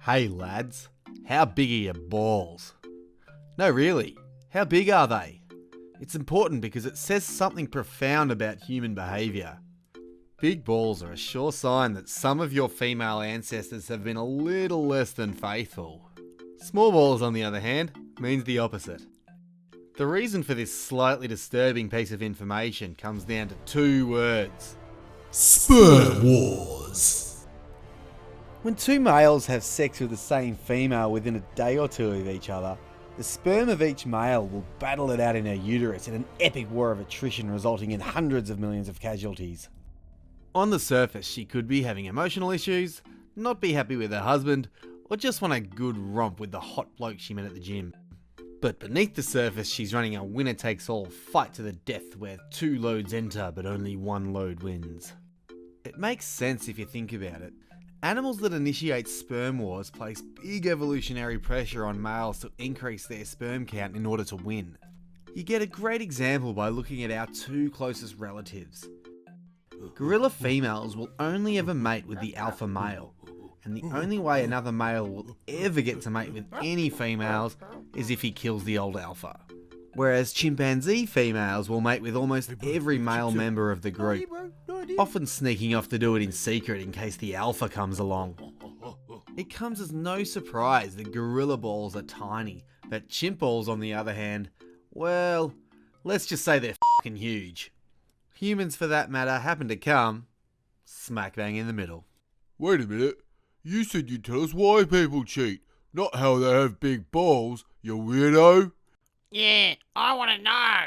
Hey lads, how big are your balls? No really, how big are they? It's important because it says something profound about human behaviour. Big balls are a sure sign that some of your female ancestors have been a little less than faithful. Small balls, on the other hand, means the opposite. The reason for this slightly disturbing piece of information comes down to two words. Sperm Wars. When two males have sex with the same female within a day or two of each other, the sperm of each male will battle it out in her uterus in an epic war of attrition resulting in hundreds of millions of casualties. On the surface, she could be having emotional issues, not be happy with her husband, or just want a good romp with the hot bloke she met at the gym. But beneath the surface, she's running a winner-takes-all fight to the death where two loads enter but only one load wins. It makes sense if you think about it. Animals that initiate sperm wars place big evolutionary pressure on males to increase their sperm count in order to win. You get a great example by looking at our two closest relatives. Gorilla females will only ever mate with the alpha male, and the only way another male will ever get to mate with any females is if he kills the old alpha. Whereas chimpanzee females will mate with almost every male member of the group, often sneaking off to do it in secret in case the alpha comes along. It comes as no surprise that gorilla balls are tiny, but chimp balls on the other hand, well, let's just say they're f***ing huge. Humans for that matter happen to come smack bang in the middle. Wait a minute, you said you'd tell us why people cheat, not how they have big balls, you weirdo. Yeah, I want to know.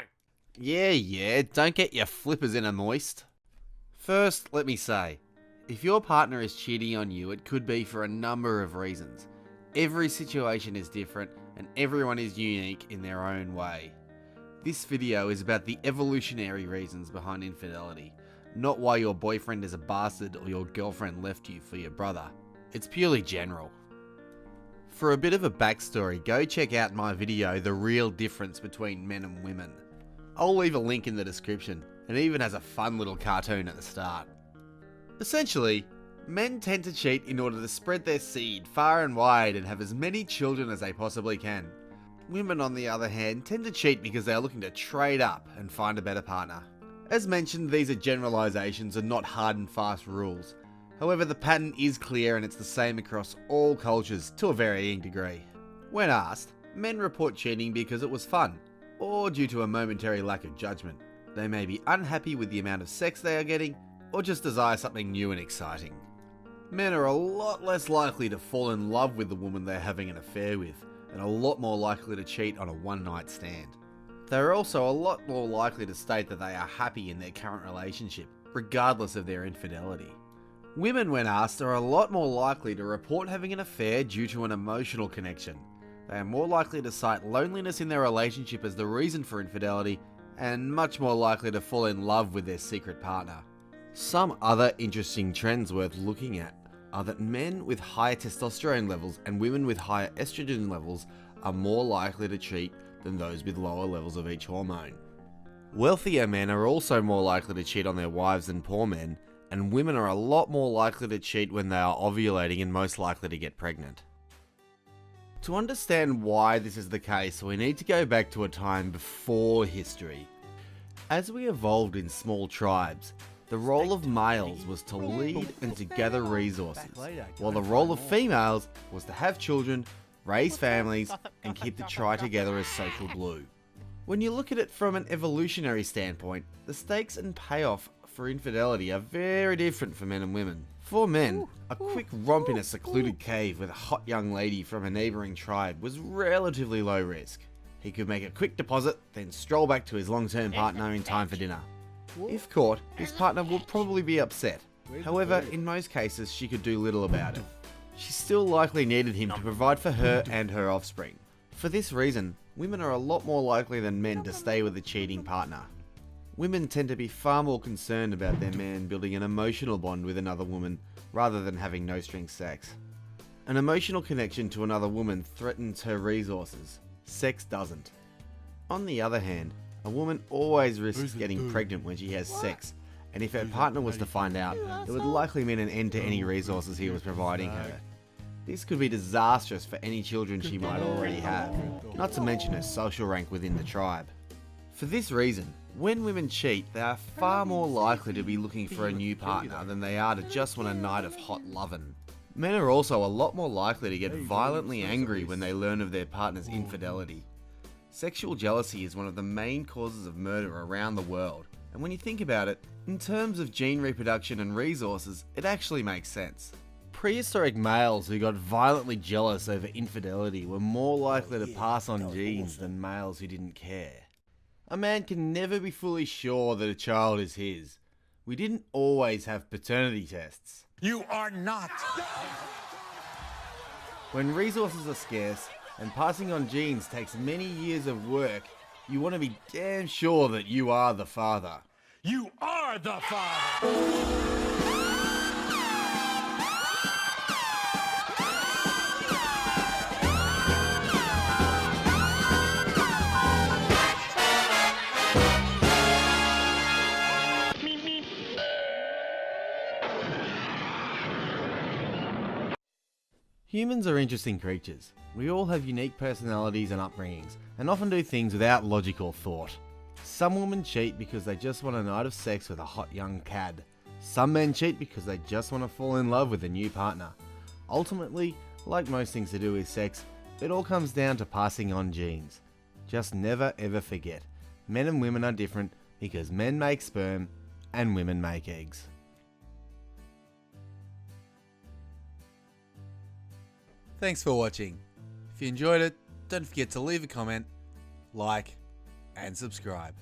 Yeah, don't get your flippers in a moist. First, let me say, if your partner is cheating on you, it could be for a number of reasons. Every situation is different, and everyone is unique in their own way. This video is about the evolutionary reasons behind infidelity, not why your boyfriend is a bastard or your girlfriend left you for your brother. It's purely general. For a bit of a backstory, go check out my video, The Real Difference Between Men and Women. I'll leave a link in the description, and it even has a fun little cartoon at the start. Essentially, men tend to cheat in order to spread their seed far and wide and have as many children as they possibly can. Women, on the other hand, tend to cheat because they are looking to trade up and find a better partner. As mentioned, these are generalizations and not hard and fast rules. However, the pattern is clear and it's the same across all cultures to a varying degree. When asked, men report cheating because it was fun, or due to a momentary lack of judgment. They may be unhappy with the amount of sex they are getting, or just desire something new and exciting. Men are a lot less likely to fall in love with the woman they're having an affair with, and a lot more likely to cheat on a one-night stand. They are also a lot more likely to state that they are happy in their current relationship, regardless of their infidelity. Women, when asked, are a lot more likely to report having an affair due to an emotional connection. They are more likely to cite loneliness in their relationship as the reason for infidelity, and much more likely to fall in love with their secret partner. Some other interesting trends worth looking at are that men with higher testosterone levels and women with higher estrogen levels are more likely to cheat than those with lower levels of each hormone. Wealthier men are also more likely to cheat on their wives than poor men, and women are a lot more likely to cheat when they are ovulating and most likely to get pregnant. To understand why this is the case, we need to go back to a time before history. As we evolved in small tribes, the role of males was to lead and to gather resources, while the role of females was to have children, raise families, and keep the tribe together as social glue. When you look at it from an evolutionary standpoint, the stakes and payoff for infidelity are very different for men and women. For men, a quick romp in a secluded cave with a hot young lady from a neighbouring tribe was relatively low risk. He could make a quick deposit, then stroll back to his long-term partner in time for dinner. If caught, his partner would probably be upset. However, in most cases, she could do little about it. She still likely needed him to provide for her and her offspring. For this reason, women are a lot more likely than men to stay with a cheating partner. Women tend to be far more concerned about their man building an emotional bond with another woman rather than having no-string sex. An emotional connection to another woman threatens her resources. Sex doesn't. On the other hand, a woman always risks getting pregnant when she has sex, and if her partner was to find out, it would likely mean an end to any resources he was providing her. This could be disastrous for any children she might already have, not to mention her social rank within the tribe. For this reason, when women cheat, they are far more likely to be looking for a new partner than they are to just want a night of hot lovin'. Men are also a lot more likely to get violently angry when they learn of their partner's infidelity. Sexual jealousy is one of the main causes of murder around the world, and when you think about it, in terms of gene reproduction and resources, it actually makes sense. Prehistoric males who got violently jealous over infidelity were more likely to pass on genes than males who didn't care. A man can never be fully sure that a child is his. We didn't always have paternity tests. You are not. When resources are scarce and passing on genes takes many years of work, you want to be damn sure that you are the father. You are the father. Humans are interesting creatures. We all have unique personalities and upbringings, and often do things without logic or thought. Some women cheat because they just want a night of sex with a hot young cad. Some men cheat because they just want to fall in love with a new partner. Ultimately, like most things to do with sex, it all comes down to passing on genes. Just never ever forget, men and women are different because men make sperm and women make eggs. Thanks for watching. If you enjoyed it, don't forget to leave a comment, like, and subscribe.